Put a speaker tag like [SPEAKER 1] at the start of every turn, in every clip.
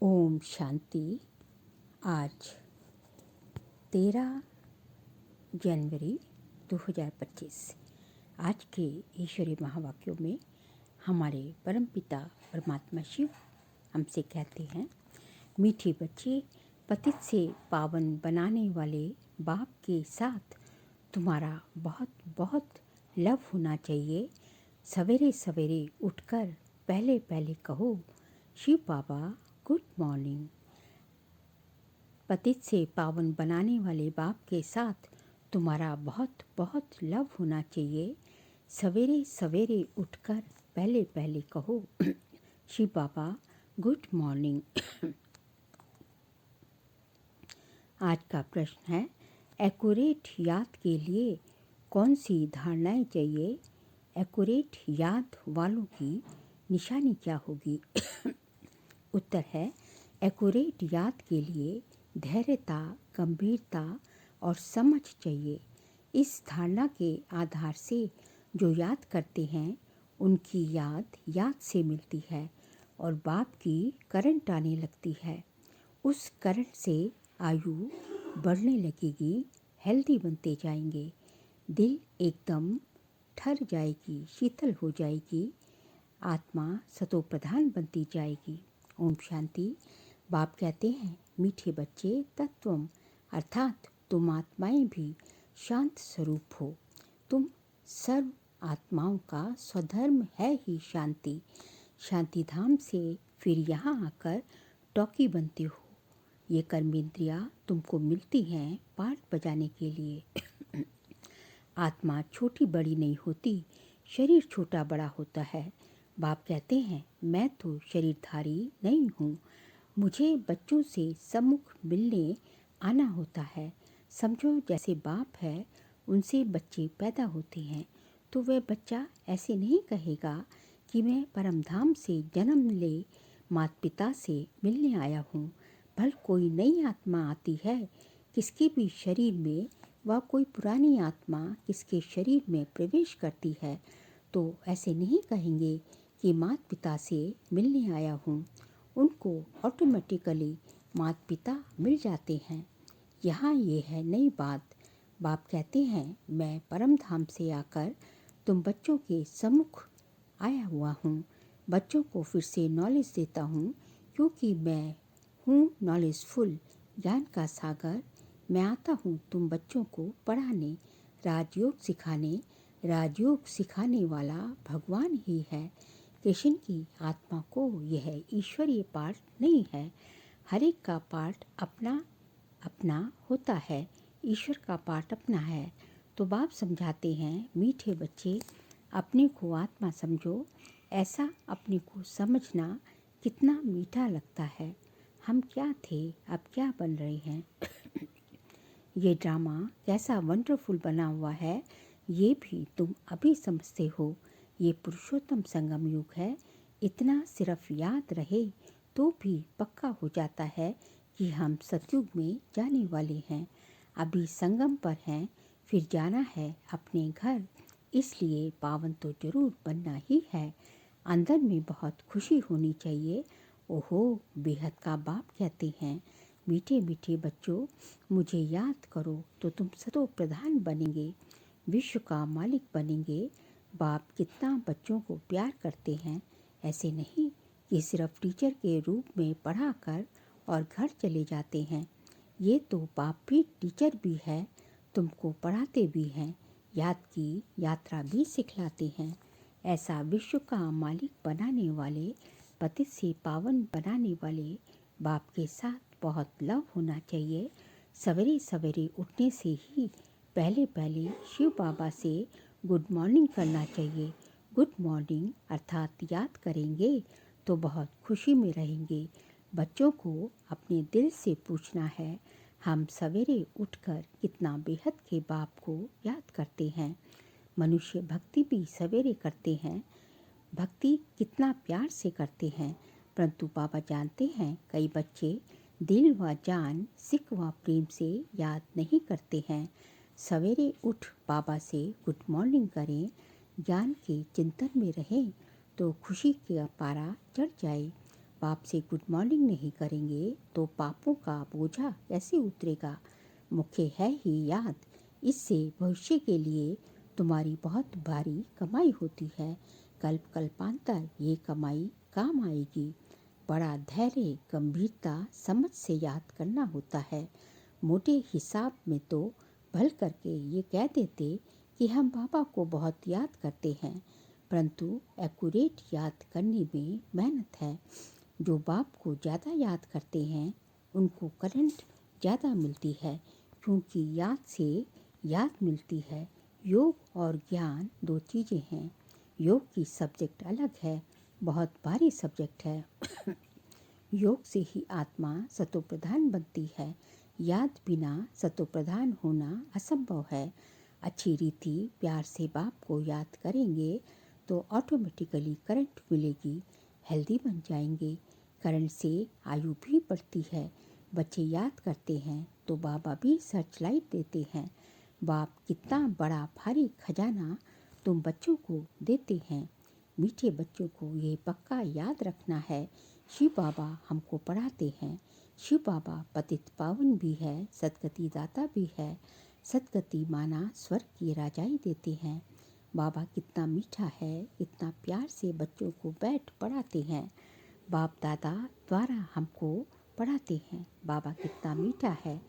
[SPEAKER 1] ओम शांति। आज 13 जनवरी 2025। आज के ईश्वरीय महावाक्यों में हमारे परमपिता परमात्मा शिव हमसे कहते हैं, मीठे बच्चे, पतित से पावन बनाने वाले बाप के साथ तुम्हारा बहुत बहुत लव होना चाहिए। सवेरे सवेरे उठकर पहले पहले कहो, शिव बाबा गुड मॉर्निंग। पतित से पावन बनाने वाले बाप के साथ तुम्हारा बहुत बहुत लव होना चाहिए। सवेरे सवेरे उठकर पहले पहले कहो, शिव बाबा गुड मॉर्निंग। आज का प्रश्न है, एक्यूरेट याद के लिए कौन सी धारणाएं चाहिए? एक्यूरेट याद वालों की निशानी क्या होगी? उत्तर है, एक्यूरेट याद के लिए धैर्यता, गंभीरता और समझ चाहिए। इस धारणा के आधार से जो याद करते हैं उनकी याद से मिलती है और बाप की करंट आने लगती है। उस करंट से आयु बढ़ने लगेगी, हेल्दी बनते जाएंगे, दिल एकदम ठर जाएगी, शीतल हो जाएगी, आत्मा सतो प्रधान बनती जाएगी। ओम शांति। बाप कहते हैं, मीठे बच्चे, तत्वम अर्थात तुम आत्माएं भी शांत स्वरूप हो। तुम सर्व आत्माओं का स्वधर्म है ही शांति। शांति धाम से फिर यहाँ आकर टॉकी बनते हो। ये कर्मेंद्रियाँ तुमको मिलती हैं पाठ बजाने के लिए। आत्मा छोटी बड़ी नहीं होती, शरीर छोटा बड़ा होता है। बाप कहते हैं, मैं तो शरीरधारी नहीं हूँ, मुझे बच्चों से सम्मुख मिलने आना होता है। समझो जैसे बाप है, उनसे बच्चे पैदा होते हैं तो वह बच्चा ऐसे नहीं कहेगा कि मैं परमधाम से जन्म ले माता पिता से मिलने आया हूँ। भल कोई नई आत्मा आती है किसके भी शरीर में, वह कोई पुरानी आत्मा किसके शरीर में प्रवेश करती है तो ऐसे नहीं कहेंगे कि माता पिता से मिलने आया हूँ। उनको ऑटोमेटिकली माता पिता मिल जाते हैं। यहाँ ये है नई बात। बाप कहते हैं, मैं परम धाम से आकर तुम बच्चों के सम्मुख आया हुआ हूँ। बच्चों को फिर से नॉलेज देता हूँ क्योंकि मैं हूँ नॉलेजफुल, ज्ञान का सागर। मैं आता हूँ तुम बच्चों को पढ़ाने, राजयोग सिखाने। राजयोग सिखाने वाला भगवान ही है। कृष्ण की आत्मा को यह ईश्वरीय पाठ नहीं है। हर एक का पाठ अपना अपना होता है, ईश्वर का पाठ अपना है। तो बाप समझाते हैं, मीठे बच्चे, अपने को आत्मा समझो। ऐसा अपने को समझना कितना मीठा लगता है। हम क्या थे, अब क्या बन रहे हैं। ये ड्रामा कैसा वंडरफुल बना हुआ है, ये भी तुम अभी समझते हो। ये पुरुषोत्तम संगम युग है। इतना सिर्फ याद रहे तो भी पक्का हो जाता है कि हम सतयुग में जाने वाले हैं। अभी संगम पर हैं, फिर जाना है अपने घर, इसलिए पावन तो जरूर बनना ही है। अंदर में बहुत खुशी होनी चाहिए। ओहो, बेहद का बाप कहते हैं, मीठे मीठे बच्चों, मुझे याद करो तो तुम सतो प्रधान बनेंगे, विश्व का मालिक बनेंगे। बाप कितना बच्चों को प्यार करते हैं। ऐसे नहीं कि सिर्फ टीचर के रूप में पढ़ा कर और घर चले जाते हैं। ये तो बाप भी टीचर भी है, तुमको पढ़ाते भी हैं, याद की यात्रा भी सिखलाते हैं। ऐसा विश्व का मालिक बनाने वाले, पतित से पावन बनाने वाले बाप के साथ बहुत लव होना चाहिए। सवेरे सवेरे उठने से ही पहले पहले शिव बाबा से गुड मॉर्निंग करना चाहिए। गुड मॉर्निंग अर्थात याद करेंगे तो बहुत खुशी में रहेंगे। बच्चों को अपने दिल से पूछना है, हम सवेरे उठकर कितना बेहद के बाप को याद करते हैं। मनुष्य भक्ति भी सवेरे करते हैं, भक्ति कितना प्यार से करते हैं, परंतु बाबा जानते हैं कई बच्चे दिल व जान, सिक व प्रेम से याद नहीं करते हैं। सवेरे उठ बाबा से गुड मॉर्निंग करें, ज्ञान के चिंतन में रहें तो खुशी का पारा चढ़ जाए। बाप से गुड मॉर्निंग नहीं करेंगे तो पापों का बोझा कैसे उतरेगा। मुख्य है ही याद, इससे भविष्य के लिए तुम्हारी बहुत भारी कमाई होती है। कल्प कल्पांतर ये कमाई काम आएगी। बड़ा धैर्य, गंभीरता, समझ से याद करना होता है। मोटे हिसाब में तो भल करके ये कह देते कि हम बाबा को बहुत याद करते हैं, परंतु एक्यूरेट याद करने में मेहनत है। जो बाप को ज़्यादा याद करते हैं उनको करंट ज़्यादा मिलती है, क्योंकि याद से याद मिलती है। योग और ज्ञान दो चीज़ें हैं। योग की सब्जेक्ट अलग है, बहुत भारी सब्जेक्ट है। योग से ही आत्मा सतोप्रधान बनती है। याद बिना सतोप्रधान होना असंभव है। अच्छी रीति प्यार से बाप को याद करेंगे तो ऑटोमेटिकली करंट मिलेगी, हेल्दी बन जाएंगे। करंट से आयु भी बढ़ती है। बच्चे याद करते हैं तो बाबा भी सर्च लाइट देते हैं। बाप कितना बड़ा भारी खजाना तुम बच्चों को देते हैं। मीठे बच्चों को ये पक्का याद रखना है, शिव बाबा हमको पढ़ाते हैं। शिव बाबा पतित पावन भी है, सदगति दाता भी है। सदगति माना स्वर्ग की राजाई देते हैं। बाबा कितना मीठा है, कितना प्यार से बच्चों को बैठ पढ़ाते हैं। बाप दादा द्वारा हमको पढ़ाते हैं। बाबा कितना मीठा है,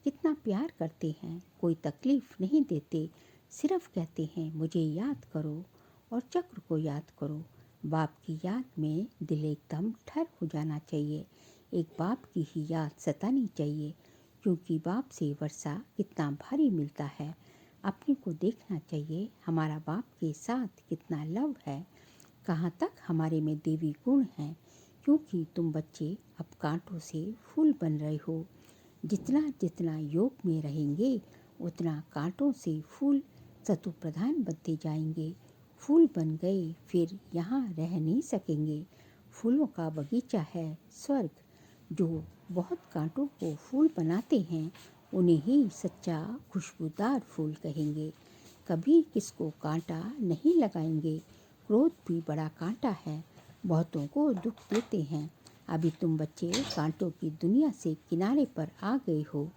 [SPEAKER 1] कितना प्यार करते हैं। कोई तकलीफ़ नहीं देते, सिर्फ कहते हैं मुझे याद करो और चक्र को याद करो। बाप की याद में दिल एकदम ठर हो जाना चाहिए। एक बाप की ही याद सतानी चाहिए, क्योंकि बाप से वर्षा कितना भारी मिलता है। अपने को देखना चाहिए हमारा बाप के साथ कितना लव है, कहाँ तक हमारे में देवी गुण हैं। क्योंकि तुम बच्चे अब कांटों से फूल बन रहे हो। जितना जितना योग में रहेंगे उतना कांटों से फूल सतोप्रधान बनते जाएंगे। फूल बन गए फिर यहाँ रह नहीं सकेंगे। फूलों का बगीचा है स्वर्ग। जो बहुत कांटों को फूल बनाते हैं उन्हें ही सच्चा खुशबूदार फूल कहेंगे। कभी किसको कांटा नहीं लगाएंगे। क्रोध भी बड़ा कांटा है, बहुतों को दुख देते हैं। अभी तुम बच्चे कांटों की दुनिया से किनारे पर आ गए हो।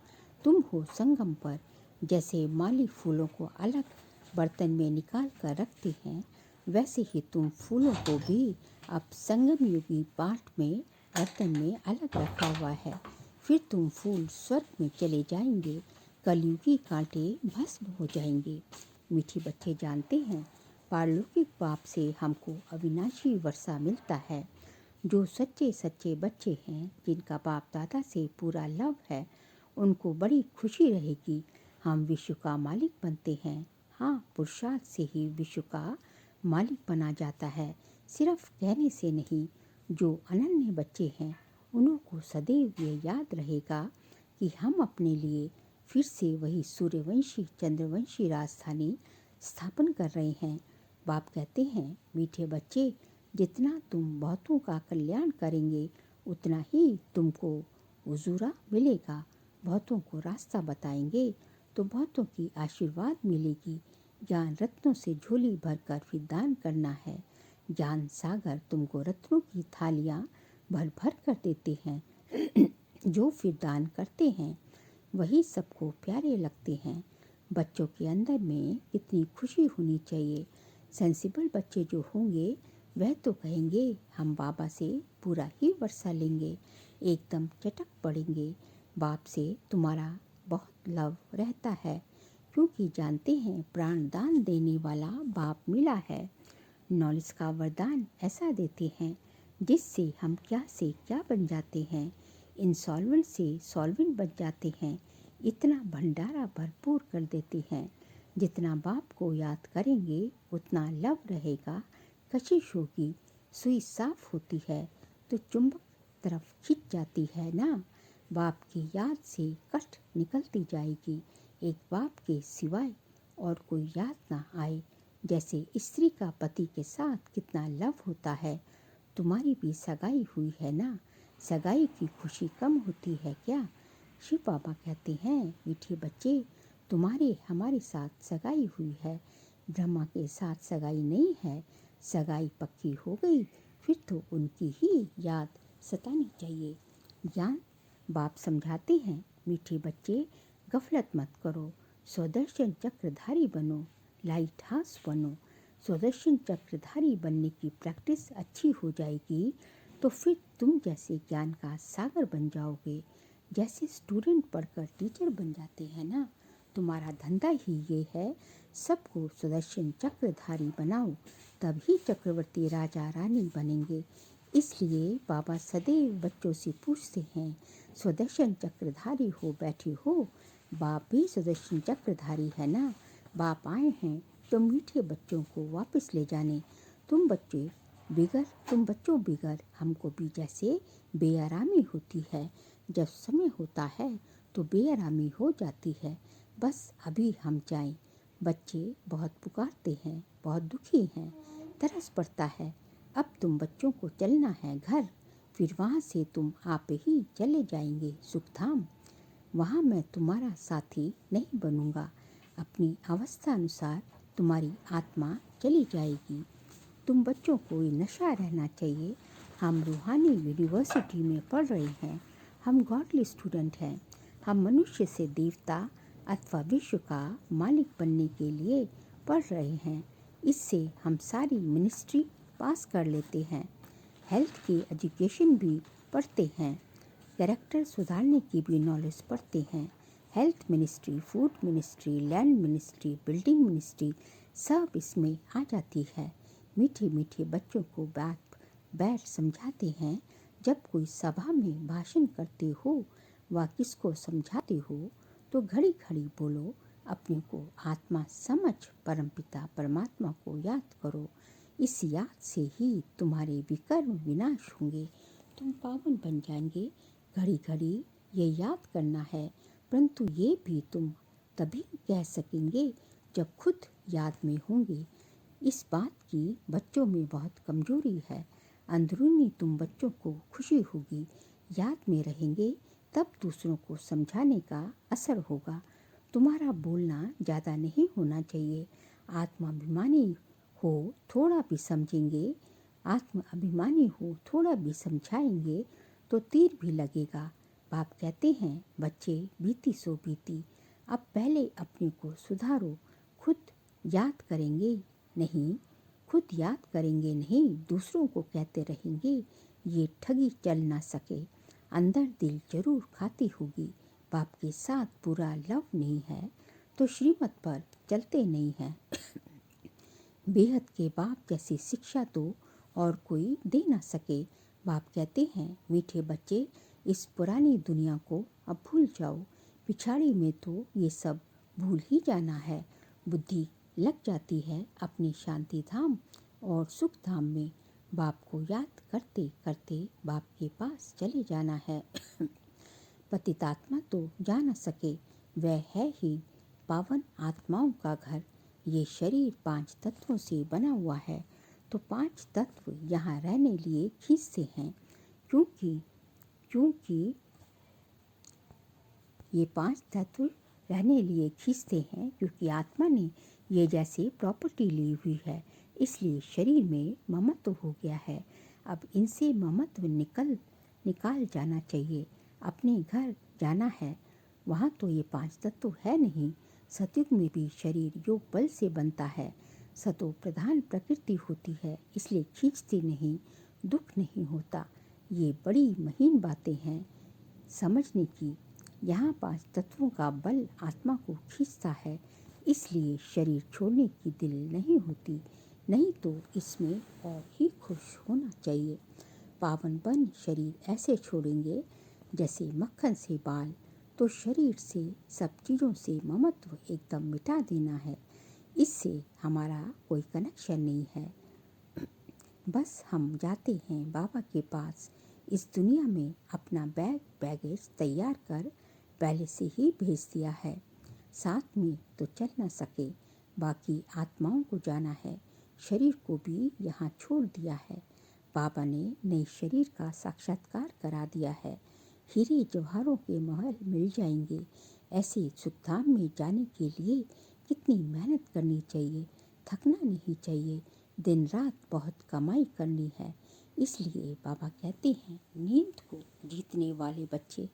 [SPEAKER 1] तुम हो संगम पर। जैसे माली फूलों को अलग बर्तन में निकाल कर रखते हैं, वैसे ही तुम फूलों को भी अब संगम युगी पाठ में बर्तन में अलग रखा हुआ है। फिर तुम फूल स्वर्ग में चले जाएंगे। कलयुगी कांटे भस्म हो जाएंगे। मीठी बच्चे जानते हैं पारलौकिक बाप से हमको अविनाशी वर्षा मिलता है। जो सच्चे सच्चे बच्चे हैं, जिनका बाप दादा से पूरा लव है, उनको बड़ी खुशी रहेगी। हम विश्व का मालिक बनते हैं। हाँ, पुरुषार्थ से ही विश्व का मालिक बना जाता है, सिर्फ कहने से नहीं। जो अनन्य बच्चे हैं उनको सदैव ये याद रहेगा कि हम अपने लिए फिर से वही सूर्यवंशी चंद्रवंशी राजधानी स्थापन कर रहे हैं। बाप कहते हैं मीठे बच्चे, जितना तुम बहुतों का कल्याण करेंगे उतना ही तुमको उजूरा मिलेगा। बहुतों को रास्ता बताएंगे तो बहुतों की आशीर्वाद मिलेगी। ज्ञान रत्नों से झोली भरकर फिर दान करना है। ज्ञान सागर तुमको रत्नों की थालियाँ भर भर कर देते हैं। जो फिर दान करते हैं वही सबको प्यारे लगते हैं। बच्चों के अंदर में कितनी खुशी होनी चाहिए। सेंसिबल बच्चे जो होंगे वह तो कहेंगे हम बाबा से पूरा ही वर्षा लेंगे, एकदम चटक पड़ेंगे। बाप से तुम्हारा बहुत लव रहता है, क्योंकि जानते हैं प्राण दान देने वाला बाप मिला है। नॉलेज का वरदान ऐसा देते हैं जिससे हम क्या से क्या बन जाते हैं। इंसॉल्वेंट से सॉल्वेंट बन जाते हैं। इतना भंडारा भरपूर कर देते हैं। जितना बाप को याद करेंगे उतना लव रहेगा। कशिश होगी, सुई साफ होती है तो चुंबक तरफ खिंच जाती है ना। बाप की याद से कष्ट निकलती जाएगी। एक बाप के सिवाय और कोई याद ना आए। जैसे स्त्री का पति के साथ कितना लव होता है। तुम्हारी भी सगाई हुई है ना, सगाई की खुशी कम होती है क्या। शिव बाबा कहते हैं मीठे बच्चे, तुम्हारे हमारे साथ सगाई हुई है, ब्रह्मा के साथ सगाई नहीं है। सगाई पक्की हो गई फिर तो उनकी ही याद सतानी चाहिए। ज्ञान बाप समझाते हैं, मीठे बच्चे गफलत मत करो, सुदर्शन चक्रधारी बनो, लाइट हाउस बनो। सुदर्शन चक्रधारी बनने की प्रैक्टिस अच्छी हो जाएगी तो फिर तुम जैसे ज्ञान का सागर बन जाओगे। जैसे स्टूडेंट पढ़कर टीचर बन जाते हैं ना, तुम्हारा धंधा ही ये है, सबको सुदर्शन चक्रधारी बनाओ, तभी चक्रवर्ती राजा रानी बनेंगे। इसलिए बाबा सदैव बच्चों से पूछते हैं, सुदर्शन चक्रधारी हो बैठे हो? बाप भी सुदर्शन चक्रधारी है ना। बाप आए हैं तो मीठे बच्चों को वापस ले जाने। तुम बच्चों बिगर हमको भी जैसे बेआरामी होती है। जब समय होता है तो बेआरामी हो जाती है। बस अभी हम जाएं। बच्चे बहुत पुकारते हैं, बहुत दुखी हैं, तरस पड़ता है। अब तुम बच्चों को चलना है घर, फिर वहाँ से तुम आप ही चले जाएंगे सुखधाम। वहाँ मैं तुम्हारा साथी नहीं बनूंगा। अपनी अवस्था अनुसार तुम्हारी आत्मा चली जाएगी। तुम बच्चों को ये नशा रहना चाहिए। हम रूहानी यूनिवर्सिटी में पढ़ रहे हैं, हम गॉडली स्टूडेंट हैं। हम मनुष्य से देवता अथवा विश्व का मालिक बनने के लिए पढ़ रहे हैं। इससे हम सारी मिनिस्ट्री पास कर लेते हैं। हेल्थ की एजुकेशन भी पढ़ते हैं, कैरेक्टर सुधारने की भी नॉलेज पढ़ते हैं। Health ministry, food ministry, land ministry, building ministry सब इसमें आ जाती है। मीठे मीठे बच्चों को बैठ समझाते हैं। जब कोई सभा में भाषण करते हो व किसको समझाते हो तो घड़ी घड़ी बोलो, अपने को आत्मा समझ परमपिता परमात्मा को याद करो। इस याद से ही तुम्हारे विकर्म विनाश होंगे, तुम पावन बन जाएंगे। घड़ी घड़ी ये याद करना है, परंतु ये भी तुम तभी कह सकेंगे जब खुद याद में होंगे। इस बात की बच्चों में बहुत कमजोरी है। अंदरूनी तुम बच्चों को खुशी होगी, याद में रहेंगे, तब दूसरों को समझाने का असर होगा। तुम्हारा बोलना ज़्यादा नहीं होना चाहिए। आत्माभिमानी हो थोड़ा भी समझेंगे, आत्म अभिमानी हो थोड़ा भी समझाएंगे तो तीर भी लगेगा। बाप कहते हैं, बच्चे बीती सो बीती, अब पहले अपने को सुधारो। खुद याद करेंगे नहीं, दूसरों को कहते रहेंगे, ये ठगी चल ना सके। अंदर दिल जरूर खाती होगी, बाप के साथ पूरा लव नहीं है तो श्रीमत पर चलते नहीं हैं। बेहद के बाप जैसी शिक्षा तो और कोई दे ना सके। बाप कहते हैं, मीठे बच्चे इस पुरानी दुनिया को अब भूल जाओ, पिछाड़ी में तो ये सब भूल ही जाना है। बुद्धि लग जाती है अपनी शांति धाम और सुख धाम में। बाप को याद करते करते बाप के पास चले जाना है। पतितात्मा तो जा न सके, वह है ही पावन आत्माओं का घर। ये शरीर 5 तत्वों से बना हुआ है, तो 5 तत्व यहाँ रहने लिए खींचते हैं। क्योंकि ये 5 तत्व रहने लिए खींचते हैं क्योंकि आत्मा ने ये जैसे प्रॉपर्टी ली हुई है, इसलिए शरीर में ममत्व हो गया है। अब इनसे ममत्व निकाल जाना चाहिए। अपने घर जाना है, वहाँ तो ये 5 तत्व है नहीं। सतयुग में भी शरीर योग बल से बनता है, सतो प्रधान प्रकृति होती है, इसलिए खींचती नहीं, दुख नहीं होता। ये बड़ी महीन बातें हैं समझने की। यहाँ 5 तत्वों का बल आत्मा को खींचता है, इसलिए शरीर छोड़ने की दिल नहीं होती, नहीं तो इसमें और ही खुश होना चाहिए। पावन बन शरीर ऐसे छोड़ेंगे जैसे मक्खन से बाल, तो शरीर से सब चीज़ों से ममत्व एकदम मिटा देना है। इससे हमारा कोई कनेक्शन नहीं है। बस हम जाते हैं बाबा के पास। इस दुनिया में अपना बैगेज तैयार कर पहले से ही भेज दिया है। साथ में तो चल न सके, बाकी आत्माओं को जाना है, शरीर को भी यहाँ छोड़ दिया है। बाबा ने नए शरीर का साक्षात्कार करा दिया है। हीरे जवाहरों के महल मिल जाएंगे। ऐसे सुखधाम में जाने के लिए कितनी मेहनत करनी चाहिए, थकना नहीं चाहिए। दिन रात बहुत कमाई करनी है, इसलिए बाबा कहते हैं, नींद को जीतने वाले बच्चे,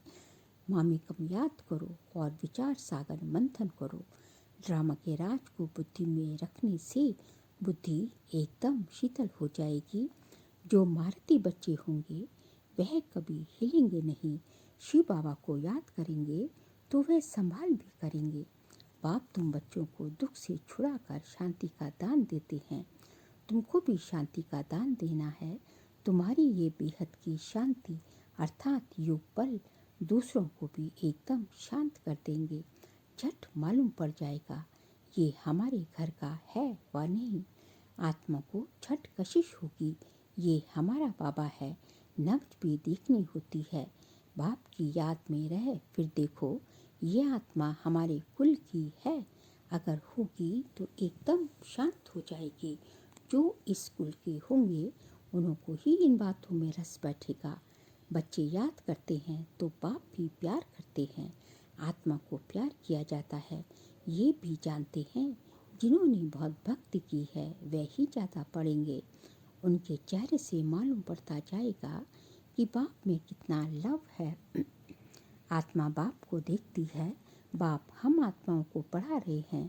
[SPEAKER 1] मामी कम याद करो और विचार सागर मंथन करो। ड्रामा के राज को बुद्धि में रखने से बुद्धि एकदम शीतल हो जाएगी। जो महारथी बच्चे होंगे वह कभी हिलेंगे नहीं। शिव बाबा को याद करेंगे तो वह संभाल भी करेंगे। बाप तुम बच्चों को दुख से छुड़ाकर शांति का दान देते हैं। तुमको भी शांति का दान देना है। तुम्हारी ये बेहद की शांति अर्थात योग बल दूसरों को भी एकदम शांत कर देंगे। झट मालूम पड़ जाएगा ये हमारे घर का है व नहीं। आत्मा को झट कशिश होगी, ये हमारा बाबा है। नब्ज भी देखनी होती है। बाप की याद में रहे फिर देखो ये आत्मा हमारे कुल की है। अगर होगी तो एकदम शांत हो जाएगी। जो इस कुल के होंगे उन्हों को ही इन बातों में रस बैठेगा। बच्चे याद करते हैं तो बाप भी प्यार करते हैं। आत्मा को प्यार किया जाता है ये भी जानते हैं। जिन्होंने बहुत भक्ति की है वह ही ज़्यादा पढ़ेंगे। उनके चेहरे से मालूम पड़ता जाएगा कि बाप में कितना लव है। आत्मा बाप को देखती है। बाप हम आत्माओं को पढ़ा रहे हैं।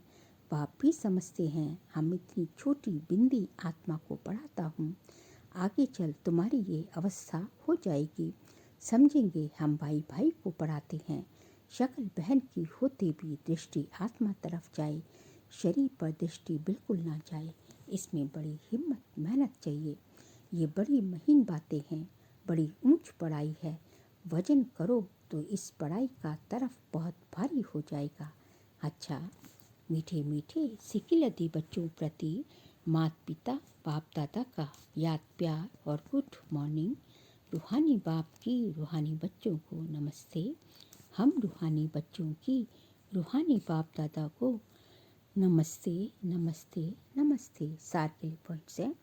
[SPEAKER 1] बाप भी समझते हैं हम इतनी छोटी बिंदी आत्मा को पढ़ाता हूँ। आगे चल तुम्हारी ये अवस्था हो जाएगी। समझेंगे हम भाई भाई को पढ़ाते हैं। शक्ल बहन की होते भी दृष्टि आत्मा तरफ जाए, शरीर पर दृष्टि बिल्कुल ना जाए। इसमें बड़ी हिम्मत मेहनत चाहिए। ये बड़ी महीन बातें हैं, बड़ी ऊंच पढ़ाई है। वजन करो तो इस पढ़ाई का तरफ बहुत भारी हो जाएगा। अच्छा, मीठे मीठे सिकिलती बच्चों प्रति माता पिता बाप दादा का याद प्यार और गुड मॉर्निंग। रूहानी बाप की रूहानी बच्चों को नमस्ते। हम रूहानी बच्चों की रूहानी बाप दादा को नमस्ते नमस्ते नमस्ते। सार्किल पॉइंट से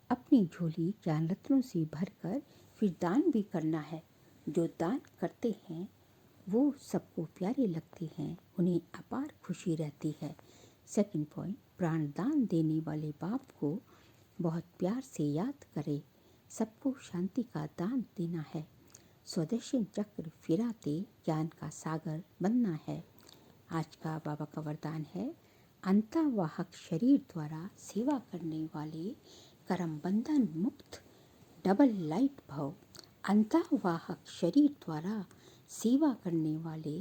[SPEAKER 1] अपनी झोली ज्ञान रत्नों से भरकर फिर दान भी करना है। जो दान करते हैं वो सबको प्यारे लगते हैं, उन्हें अपार खुशी रहती है। सेकंड पॉइंट, प्राण दान देने वाले बाप को बहुत प्यार से याद करें। सबको शांति का दान देना है। स्वदर्शन चक्र फिराते ज्ञान का सागर बनना है। आज का बाबा का वरदान है, अंतर्वाहक शरीर द्वारा सेवा करने वाले कर्म बंधन मुक्त डबल लाइट भव। अंतर्वाहक शरीर द्वारा सेवा करने वाले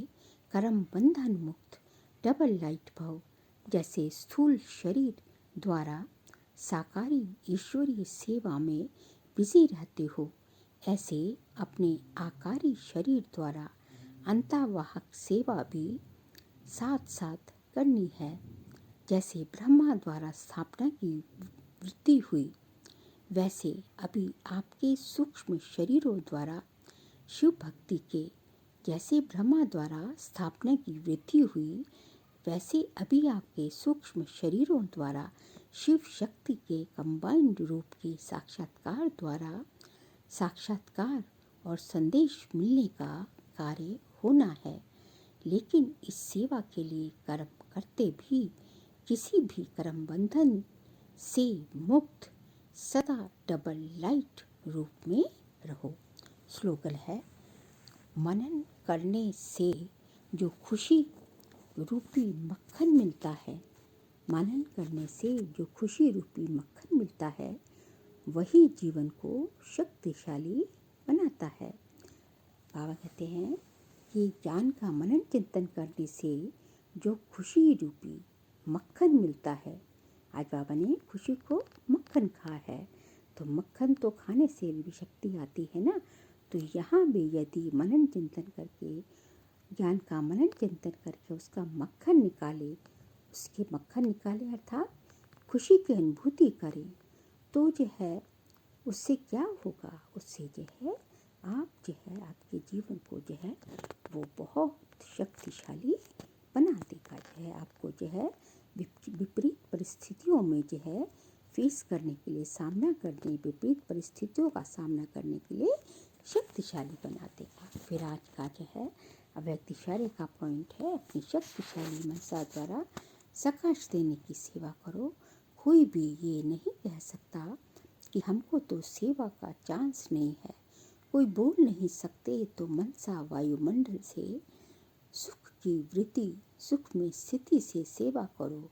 [SPEAKER 1] कर्म बंधन मुक्त डबल लाइट भव। जैसे स्थूल शरीर द्वारा साकारी ईश्वरीय सेवा में बिजी रहते हो, ऐसे अपने आकारी शरीर द्वारा अंतर्वाहक सेवा भी साथ साथ करनी है। जैसे ब्रह्मा द्वारा स्थापना की वृद्धि हुई, वैसे अभी आपके सूक्ष्म शरीरों द्वारा शिव भक्ति के, जैसे ब्रह्मा द्वारा स्थापना की वृद्धि हुई, वैसे अभी आपके सूक्ष्म शरीरों द्वारा शिव शक्ति के कंबाइंड रूप के साक्षात्कार द्वारा साक्षात्कार और संदेश मिलने का कार्य होना है। लेकिन इस सेवा के लिए कर्म करते भी किसी भी कर्म बंधन से मुक्त सदा डबल लाइट रूप में रहो। स्लोगन है, मनन करने से जो खुशी रूपी मक्खन मिलता है, मनन करने से जो खुशी रूपी मक्खन मिलता है, वही जीवन को शक्तिशाली बनाता है। बाबा कहते हैं कि ज्ञान का मनन चिंतन करने से जो खुशी रूपी मक्खन मिलता है, आज बाबा ने खुशी को मक्खन खा है, तो मक्खन तो खाने से भी शक्ति आती है ना। तो यहाँ भी यदि मनन चिंतन करके, ज्ञान का मनन चिंतन करके उसका मक्खन निकाले, उसके मक्खन निकाले अर्थात खुशी की अनुभूति करें, तो जो है उससे क्या होगा, उससे जो है आप जो है आपके जीवन को जो है वो बहुत शक्तिशाली बना देगा। जो है आपको जो है विपरीत परिस्थितियों में जो है फेस करने के लिए, सामना करने, विपरीत परिस्थितियों का सामना करने के लिए शक्तिशाली बना देगा। फिर आज का जो है अव्यक्त इशारे का पॉइंट है, अपनी शक्तिशाली मनसा द्वारा सकाश देने की सेवा करो। कोई भी ये नहीं कह सकता कि हमको तो सेवा का चांस नहीं है, कोई बोल नहीं सकते तो मनसा वायुमंडल से सुख की वृत्ति, सुख में स्थिति से सेवा करो।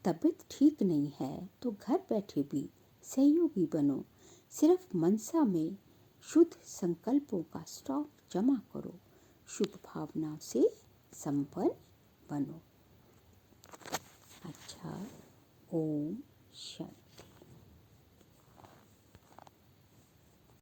[SPEAKER 1] तबीयत ठीक नहीं है तो घर बैठे भी सहयोगी बनो, सिर्फ मनसा में शुद्ध संकल्पों का स्टॉक जमा करो, शुभ भावनाओं से संपन्न बनो। अच्छा, ओम शांति।